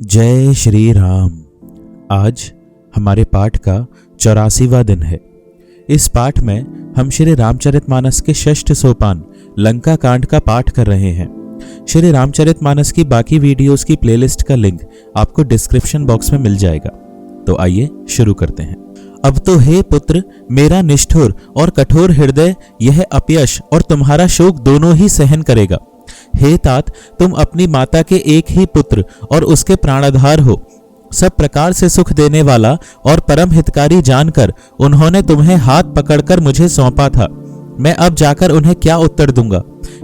जय श्री राम। आज हमारे पाठ का 84वां दिन है। इस पाठ में हम श्री रामचरितमानस के षष्ठ सोपान लंका कांड का पाठ कर रहे हैं। श्री रामचरितमानस की बाकी वीडियोस की प्लेलिस्ट का लिंक आपको डिस्क्रिप्शन बॉक्स में मिल जाएगा। तो आइए शुरू करते हैं। अब तो हे पुत्र, मेरा निष्ठुर और कठोर हृदय यह अपयश और तुम्हारा शोक दोनों ही सहन करेगा। हे तात, तुम अपनी माता के एक ही पुत्र और उसके प्राणाधार हो। सब प्रकार से सुख देने वाला और परम हितकारी जानकर उन्होंने तुम्हें हाथ पकड़कर मुझे सौंपा था। मैं अब जाकर उन्हें क्या उत्तर दूंगा?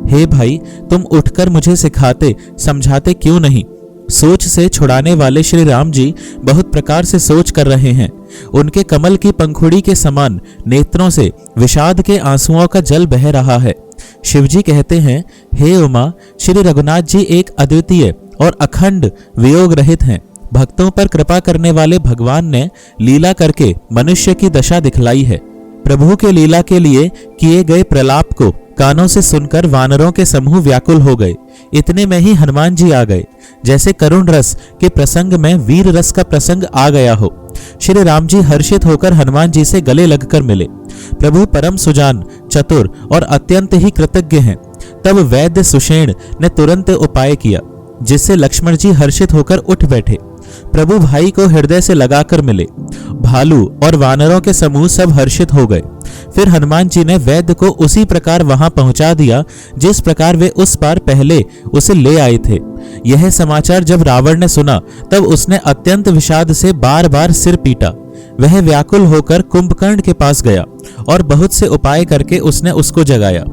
हे भाई, तुम उठकर मुझे सिखाते समझाते क्यों नहीं? सोच से छुड़ाने वाले श्री राम जी बहुत प्रकार से सोच कर रहे हैं। उनके कमल की पंखुड़ी के समान नेत्रों से विषाद के आंसुओं का जल बह रहा है। शिवजी कहते हैं, हे उमा, श्री रघुनाथ जी एक अद्वितीय और अखंड वियोग रहित हैं। भक्तों पर कृपा करने वाले भगवान ने लीला करके मनुष्य की दशा दिखलाई है। प्रभु के लीला के लिए किए गए प्रलाप को कानों से सुनकर वानरों के समूह व्याकुल हो गए। इतने में ही हनुमान जी आ गए। जैसे करुण रस के प्रसंग में वीर रस का प्रसंग आ गया हो। श्री राम जी हर्षित होकर हनुमान जी से गले लगकर मिले। प्रभु परम सुजान, चतुर और अत्यंत ही कृतज्ञ हैं। तब वैद्य सुषेण ने तुरंत उपाय किया, जिससे लक्ष्मण जी हर्षित होकर उठ बैठे। प्रभु भाई को हृदय से लगाकर मिले। भालू और वानरों के समूह सब हर्षित हो गए। फिर हनुमान जी ने वैद्य को उसी प्रकार वहां पहुंचा दिया जिस प्रकार वे उस बार पहले उसे ले आए थे। यह समाचार जब रावण ने सुना, तब उसने अत्यंत विषाद से बार बार सिर पीटा। वह व्याकुल होकर कुंभकर्ण के पास गया और बहुत से उपाय करके उसने उसको जगाया।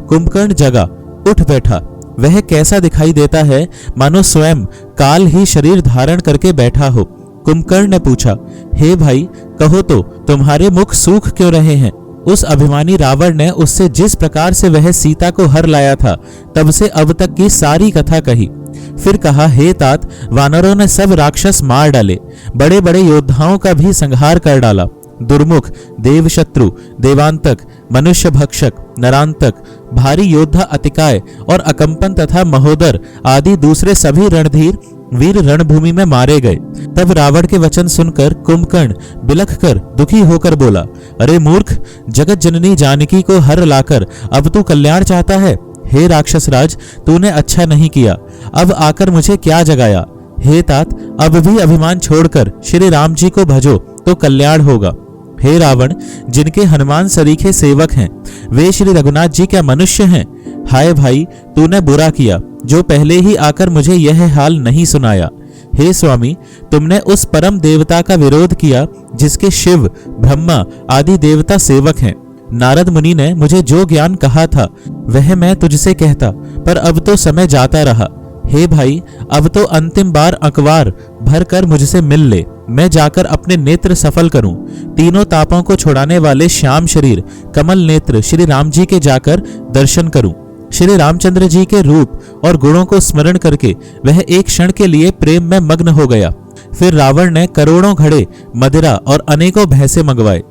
कुंभकर्ण जगा, उठ बैठा। वह कैसा दिखाई देता है, मानो स्वयं काल ही शरीर धारण करके बैठा हो। कुंभकर्ण ने पूछा, हे भाई, कहो तो तुम्हारे मुख सूख क्यों रहे हैं? उस अभिमानी रावण ने उससे जिस प्रकार से वह सीता को हर लाया था, तब से अब तक की सारी कथा कही। फिर कहा, हे तात, वानरों ने सब राक्षस मार डाले, बड़े बड़े योद्धाओं का भी संहार कर डाला। दुर्मुख, देवशत्रु, देवांतक, मनुष्य भक्षक, नरांतक, भारी योद्धा अतिकाय और अकंपन तथा महोदर आदि दूसरे सभी रणधीर वीर रणभूमि में मारे गए। तब रावण के वचन सुनकर कुंभकर्ण बिलख कर दुखी होकर बोला, अरे मूर्ख, जगत जननी जानकी को हर लाकर अब तू कल्याण चाहता है? हे राक्षस राज, तूने अच्छा नहीं किया। अब आकर मुझे क्या जगाया? हे तात, अब भी अभिमान छोड़कर श्री राम जी को भजो तो कल्याण होगा। हे रावण, जिनके हनुमान सरीखे सेवक हैं, वे श्री रघुनाथ जी क्या मनुष्य हैं? हाय भाई, तूने बुरा किया जो पहले ही आकर मुझे यह हाल नहीं सुनाया। हे स्वामी, तुमने उस परम देवता का विरोध किया जिसके शिव, ब्रह्मा आदि देवता सेवक हैं। नारद मुनि ने मुझे जो ज्ञान कहा था वह मैं तुझसे कहता, पर अब तो समय जाता रहा। हे भाई, अब तो अंतिम बार अखबार भर कर मुझसे मिल ले, मैं जाकर अपने नेत्र सफल करूं। तीनों तापों को छुड़ाने वाले श्याम शरीर कमल नेत्र श्री राम जी के जाकर दर्शन करूं। श्री रामचंद्र जी के रूप और गुणों को स्मरण करके वह एक क्षण के लिए प्रेम में मग्न हो गया। फिर रावण ने करोड़ों घड़े मदिरा और अनेकों भैंसे मंगवाए।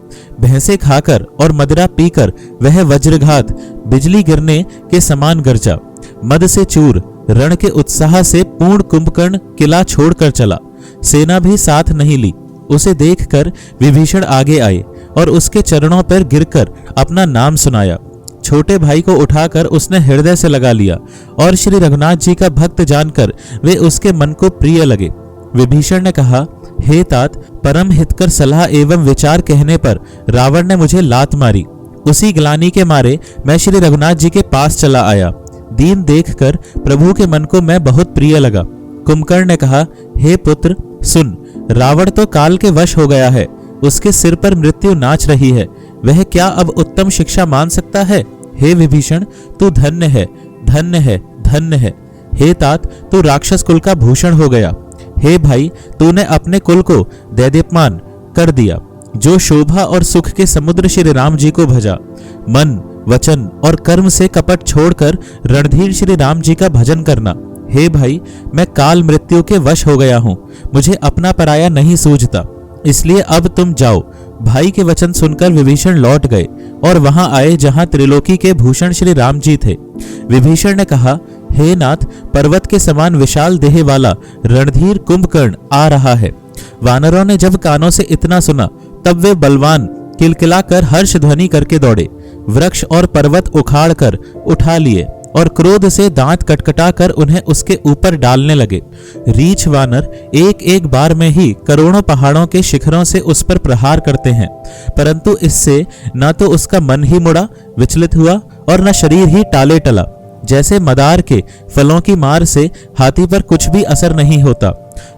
भैंसे खाकर और मदिरा पीकर वह वज्रघात बिजली गिरने के समान गरजा। मद से चूर रण के उत्साह से पूर्ण कुंभकर्ण किला छोड़कर चला। सेना भी साथ नहीं ली। उसे देखकर विभीषण आगे आए और उसके चरणों पर गिरकर अपना नाम सुनाया। छोटे भाई को उठाकर उसने हृदय से लगा लिया और श्री रघुनाथ जी का भक्त जानकर वे उसके मन को प्रिय लगे। विभीषण ने कहा, हे तात, परम हितकर सलाह एवं विचार कहने पर रावण ने मुझे लात मारी। उसी ग्लानि के मारे मैं श्री रघुनाथ जी के पास चला आया। दीन देखकर प्रभु के मन को मैं बहुत प्रिय लगा। कुंभकर्ण ने कहा, हे पुत्र, सुन, रावण तो काल के वश हो गया है। उसके सिर पर मृत्यु नाच रही है। वह क्या अब उत्तम शिक्षा मान सकता है? हे विभीषण, तू धन्य है, धन्य है, धन्य है। हे तात, तू राक्षस कुल का भूषण हो गया। हे भाई, तूने अपने कुल को दैदीप्यमान कर दिया। जो शोभा और सुख के समुद्र श्री राम जी को भजा। मन, वचन और कर्म से कपट छोड़कर रणधीर श्री राम जी का भजन करना। हे भाई, मैं काल मृत्यु के वश हो गया हूं। मुझे अपना पराया नहीं सूझता, इसलिए अब तुम जाओ। भाई के वचन सुनकर विभीषण लौट गए और वहां आए जहां त्रिलोकी के भूषण श्री राम जी थे। विभीषण ने कहा, हे नाथ, पर्वत के समान विशाल देह वाला रणधीर कुंभकर्ण आ रहा है। वानरों ने जब कानों से इतना सुना तब वे बलवान किलकिलाकर हर्ष ध्वनि करके दौड़े, वृक्ष और पर्वत उखाड़ कर उठा लिए और क्रोध से दांत कटकटाकर उन्हें उसके ऊपर डालने लगे। रीछ वानर एक एक बार में ही करोड़ों पहाड़ों के शिखरों से उस पर प्रहार करते हैं, परंतु इससे न तो उसका मन ही मुड़ा, विचलित हुआ, और न शरीर ही टाले टला। जैसे मदार के फलों की मार से हाथी पर कुछ भी असर नहीं होता।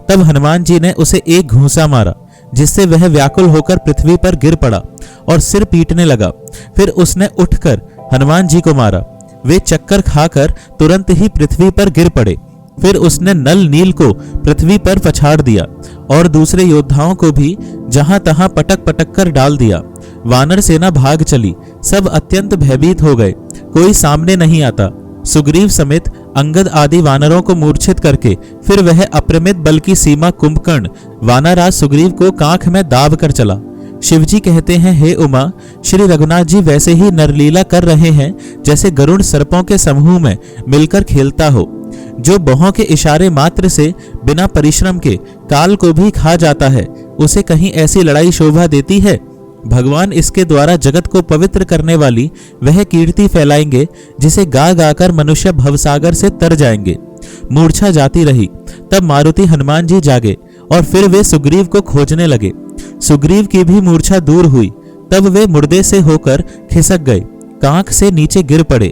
तब हनुमान जी ने उसे एक घूंसा मारा, जिससे वह व्याकुल होकर पृथ्वी पर गिर पड़ा और सिर पीटने लगा। फिर उसने उठकर हनुमान जी को मारा। वे चक्कर खाकर तुरंत ही पृथ्वी पर गिर पड़े। फिर उसने नल नील को पृथ्वी पर पछाड़ दिया और दूसरे योद्धाओं को भी जहां तहां पटक पटक कर डाल दिया। वानर सेना भाग चली। सब अत्यंत भयभीत हो गए, कोई सामने नहीं आता। सुग्रीव समेत अंगद आदि वानरों को मूर्छित करके फिर वह अप्रमित बल की सीमा कुंभकर्ण वानराज सुग्रीव को कांख में दाब कर चला। शिवजी कहते हैं, हे उमा, श्री रघुनाथ जी वैसे ही नरलीला कर रहे हैं जैसे गरुड़ सर्पों के समूह में मिलकर खेलता हो, जो बहों के इशारे मात्र से बिना परिश्रम के काल को भी खा जाता है। उसे कहीं ऐसी लड़ाई शोभा देती है? भगवान इसके द्वारा जगत को पवित्र करने वाली वह कीर्ति फैलाएंगे जिसे गा गाकर मनुष्य भवसागर से तर जाएंगे। मूर्छा जाती रही। तब मारुति हनुमान जी जागे और फिर वे सुग्रीव को खोजने लगे। सुग्रीव की भी मूर्छा दूर हुई। तब वे मुर्दे से होकर खिसक गए, कांख से नीचे गिर पड़े।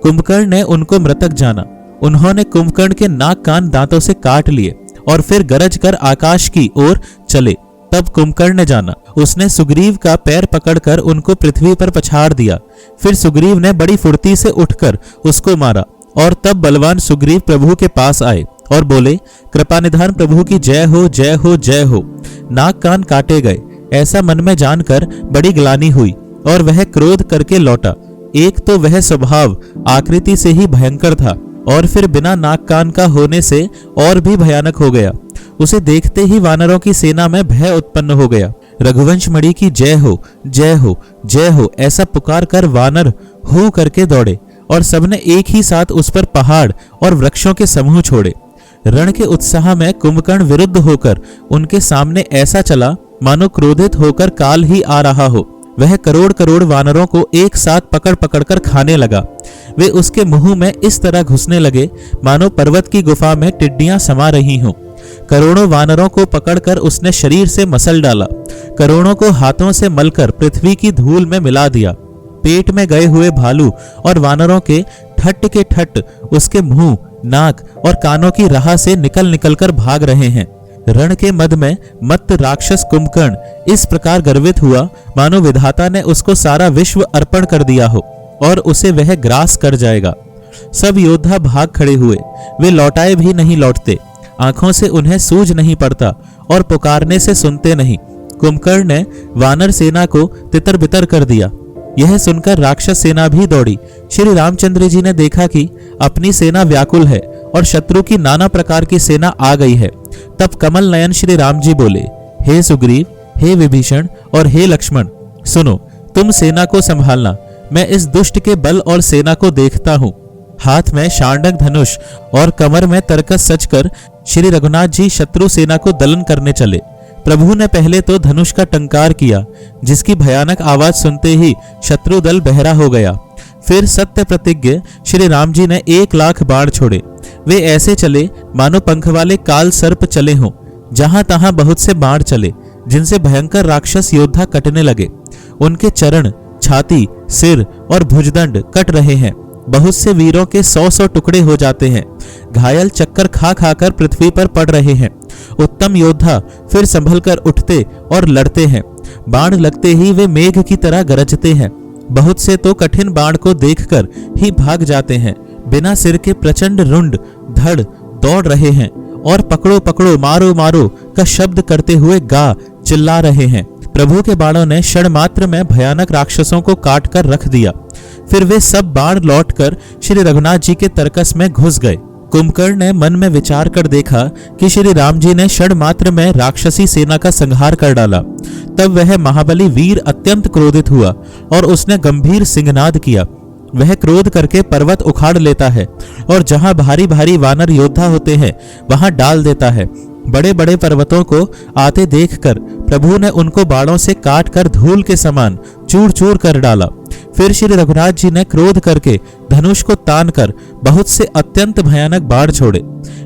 कुंभकर्ण ने उनको मृतक जाना। उन्होंने कुंभकर्ण के नाक कान दांतों से काट लिए और फिर गरज कर आकाश की ओर चले। तब कुंभकर्ण ने जाना, उसने सुग्रीव का पैर पकड़कर उनको पृथ्वी पर पछाड़ दिया। फिर सुग्रीव ने बड़ी फुर्ती से उठकर उसको मारा और तब बलवान सुग्रीव प्रभु के पास आए और बोले, कृपानिधान प्रभु की जय हो, जय हो, जय हो। नाक कान काटे गए, ऐसा मन में जानकर बड़ी ग्लानि हुई और वह क्रोध करके लौटा। एक तो वह स्वभाव आकृति से ही भयंकर था और फिर बिना नाक कान का होने से और भी भयानक हो गया। उसे देखते ही वानरों की सेना में भय उत्पन्न हो गया। रघुवंश मणि की जय हो, जय हो, जय हो, ऐसा पुकार कर वानर हो करके दौड़े और सबने एक ही साथ उस पर पहाड़ और वृक्षों के समूह छोड़े। रण के उत्साह में कुंभकर्ण विरुद्ध होकर उनके सामने ऐसा चला मानो क्रोधित होकर काल ही आ रहा हो। वह करोड़ करोड़ वानरों को एक साथ पकड़ पकड़ कर खाने लगा। वे उसके मुंह में इस तरह घुसने लगे मानो पर्वत की गुफा में टिड्डियां समा रही हों। करोड़ों वानरों को पकड़कर उसने शरीर से मसल डाला, करोड़ों को हाथों से मलकर पृथ्वी की धूल में मिला दिया। पेट में गए हुए भालू और वानरों के ठट्ट के ठट्ट उसके मुंह, नाक और कानों की राह से निकल निकल कर भाग रहे हैं। रण के मद में मत्त राक्षस कुंभकर्ण इस प्रकार गर्वित हुआ मानो विधाता ने उसको सारा विश्व अर्पण कर दिया हो और उसे वह ग्रास कर जाएगा। सब योद्धा भाग खड़े हुए, वे लौटाए भी नहीं लौटते, आंखों से उन्हें सूझ नहीं पड़ता और पुकारने से सुनते नहीं। कुंभकर्ण ने वानर सेना को तितर बितर कर दिया। यह सुनकर राक्षस सेना भी दौड़ी। श्री रामचंद्र जी ने देखा कि अपनी सेना व्याकुल है और शत्रु की नाना प्रकार की सेना आ गई है। तब कमल नयन श्री राम जी बोले, हे सुग्रीव, हे विभीषण और हे लक्ष्मण, सुनो, तुम सेना को संभालना, मैं इस दुष्ट के बल और सेना को देखता हूँ। हाथ में शांडक धनुष और कमर में तरकस सजकर श्री रघुनाथ जी शत्रु सेना को दलन करने चले। प्रभु ने पहले तो धनुष का टंकार किया, जिसकी भयानक आवाज सुनते ही शत्रु दल बहरा हो गया। फिर सत्य प्रतिज्ञ श्री राम जी ने 1,00,000 बाण छोड़े। वे ऐसे चले मानो पंख वाले काल सर्प चले हों। जहां तहां बहुत से बाण चले, जिनसे भयंकर राक्षस योद्धा कटने लगे। उनके चरण, छाती, सिर और भुजदंड कट रहे हैं। बहुत से वीरों के 100-100 टुकड़े हो जाते हैं। घायल चक्कर खा खाकर पृथ्वी पर पड़ रहे हैं। उत्तम योद्धा फिर संभल कर उठते और लड़ते हैं। बाण लगते ही वे मेघ की तरह गरजते हैं। बहुत से तो कठिन बाण को देखकर ही भाग जाते हैं। बिना सिर के प्रचंड रुंड धड़ दौड़ रहे हैं और पकड़ो पकड़ो, मारो मारो का शब्द करते हुए गा चिल्ला रहे हैं। प्रभु के बाणों ने क्षण मात्र में भयानक राक्षसों को काट कर रख दिया। फिर वे सब बाण लौटकर श्री रघुनाथ जी के तरकस में घुस गए। कुंभकर्ण ने मन में विचार कर देखा कि श्री राम जी ने क्षण मात्र में राक्षसी सेना का संहार कर डाला। तब वह महाबली वीर अत्यंत क्रोधित हुआ और उसने गंभीर सिंहनाद किया। वह क्रोध करके पर्वत उखाड़ लेता है और जहां भारी भारी वानर योद्धा होते हैं वहां डाल देता है। बड़े बड़े पर्वतों को आते देखकर प्रभु ने उनको बाणों से काट कर धूल के समान चूर चूर कर डाला। फिर श्री रघुनाथ जी ने क्रोध करके धनुष को तान कर बहुत से अत्यंत भयानक बाण छोड़े।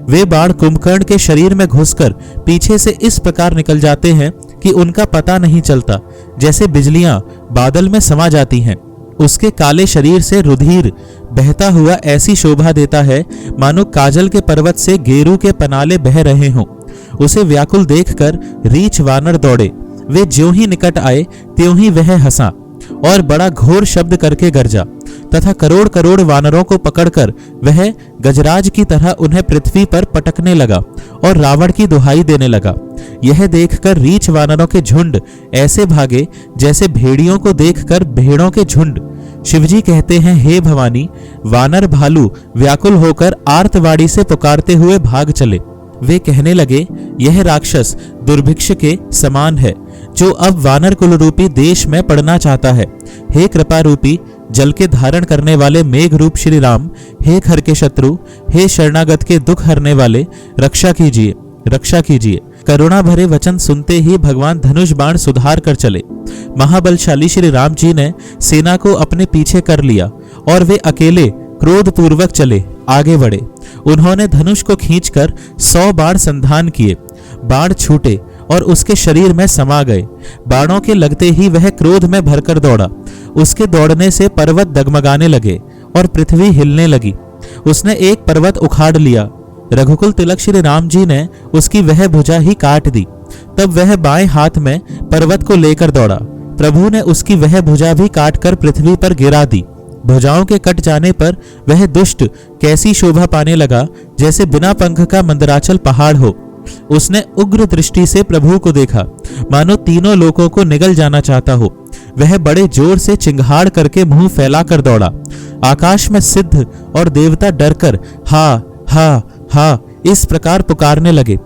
वे बाण कुंभकर्ण के शरीर में घुसकर पीछे से इस प्रकार निकल जाते हैं कि उनका पता नहीं चलता, जैसे बिजलियां बादल में समा जाती हैं। उसके काले शरीर से रुधिर बहता हुआ ऐसी शोभा देता है मानो काजल के पर्वत से गेरू के पनाले बह रहे हों। उसे व्याकुल देखकर रीछ वानर दौड़े। वे ज्यों ही निकट आए त्यों ही वह हंसा और बड़ा घोर शब्द करके गरजा तथा करोड़ करोड़ वानरों को पकड़कर वह गजराज की तरह उन्हें पृथ्वी पर पटकने लगा और रावण की दुहाई देने लगा। यह देखकर रीछ वानरों के झुंड ऐसे भागे जैसे भेड़ियों को देखकर भेड़ों के झुंड। शिवजी कहते हैं, हे भवानी, वानर भालू व्याकुल होकर आर्तवाणी से पुकारते हुए भाग चले। वे कहने लगे, यह राक्षस दुर्भिक्ष के समान है जो अब वानर कुल रूपी देश में पड़ना चाहता है। हे कृपा रूपी जल के धारण करने वाले मेघ रूप श्री राम, हे खर के शत्रु, हे शरणागत के दुख हरने वाले, रक्षा कीजिए, रक्षा कीजिए। करुणा भरे वचन सुनते ही भगवान धनुष बाण सुधार कर चले। महाबलशाली श्री राम जी ने सेना को अपने पीछे कर लिया और वे अकेले क्रोध पूर्वक चले, आगे बढ़े। उन्होंने धनुष को खींचकर 100 बाण संधान किए। बाण छूटे और उसके शरीर में समा गए। बाणों के लगते ही वह क्रोध में भरकर दौड़ा। उसके दौड़ने से पर्वत डगमगाने लगे और पृथ्वी हिलने लगी। उसने एक पर्वत उखाड़ लिया। रघुकुल तिलक श्री राम जी ने उसकी वह भुजा ही काट दी। तब वह बाएं हाथ में पर्वत को लेकर दौड़ा। प्रभु ने उसकी वह भुजा भी काटकर पृथ्वी पर गिरा दी। भुजाओं के कट जाने पर वह दुष्ट कैसी शोभा पाने लगा जैसे बिना पंख का मंदराचल पहाड़ हो। उसने उग्र दृष्टि से प्रभु को देखा, मानो तीनों लोकों को निगल जाना चाहता हो। वह बड़े जोर से चिंगाड़ करके मुंह फैलाकर दौड़ा। आकाश में सिद्ध और देवता डरकर हा हा हा इस प्रकार पुकारने लगे।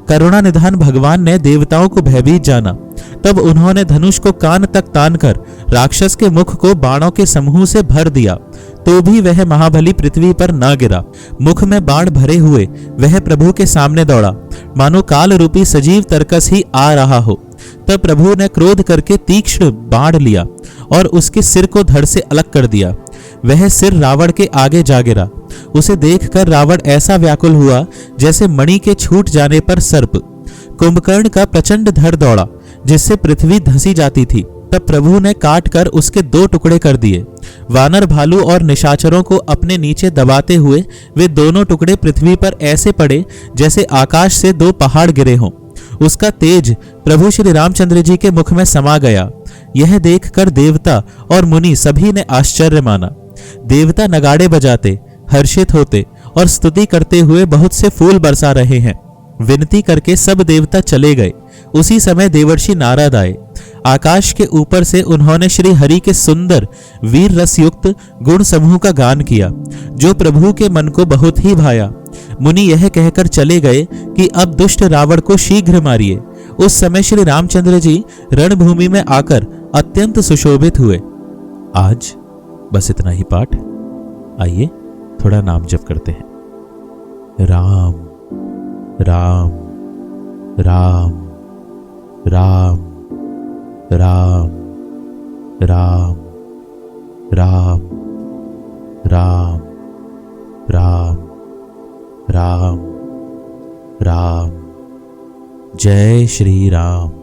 करुणा निधान भगवान ने देवताओं को भयभीत जाना। तब उन्होंने धनुष को कान तक तानकर राक्षस के मुख को बाणों के समूह से भर दिया, तो भी वह महाबली पृथ्वी पर न गिरा। मुख में बाण भरे हुए वह प्रभु के सामने दौड़ा, मानो काल रूपी सजीव तरकस ही आ रहा हो। तब प्रभु ने क्रोध करके तीक्ष्ण बाण लिया और उसके सिर को धड़ से अलग कर दिया। वह सिर रावण के आगे जा गिरा। उसे देखकर रावण ऐसा व्याकुल हुआ जैसे मणि के छूट जाने पर सर्प। कुंभकर्ण का प्रचंड धड़ दौड़ा जिससे पृथ्वी धंसी जाती थी। तब प्रभु ने काट कर उसके 2 टुकड़े कर दिए। वानर भालू और निशाचरों को अपने नीचे दबाते हुए वे दोनों टुकड़े पृथ्वी पर ऐसे पड़े जैसे आकाश से 2 पहाड़ गिरे हों। उसका तेज प्रभु श्री रामचंद्र जी के मुख में समा गया। यह देखकर देवता और मुनि सभी ने आश्चर्य माना। देवता नगाड़े बजाते, हर्षित होते और स्तुति करते हुए बहुत से फूल बरसा रहे हैं। विनती करके सब देवता चले गए। उसी समय देवर्षि नारद आए। आकाश के ऊपर से उन्होंने श्री हरि के सुंदर वीर रस युक्त गुण समूह का गान किया, जो प्रभु के मन को बहुत ही भाया। मुनि यह कहकर चले गए कि अब दुष्ट रावण को शीघ्र मारिए। उस समय श्री रामचंद्र जी रणभूमि में आकर अत्यंत सुशोभित हुए। आज बस इतना ही पाठ। आइए थोड़ा नाम जप करते हैं। राम राम राम राम राम राम राम राम राम राम राम। जय श्री राम।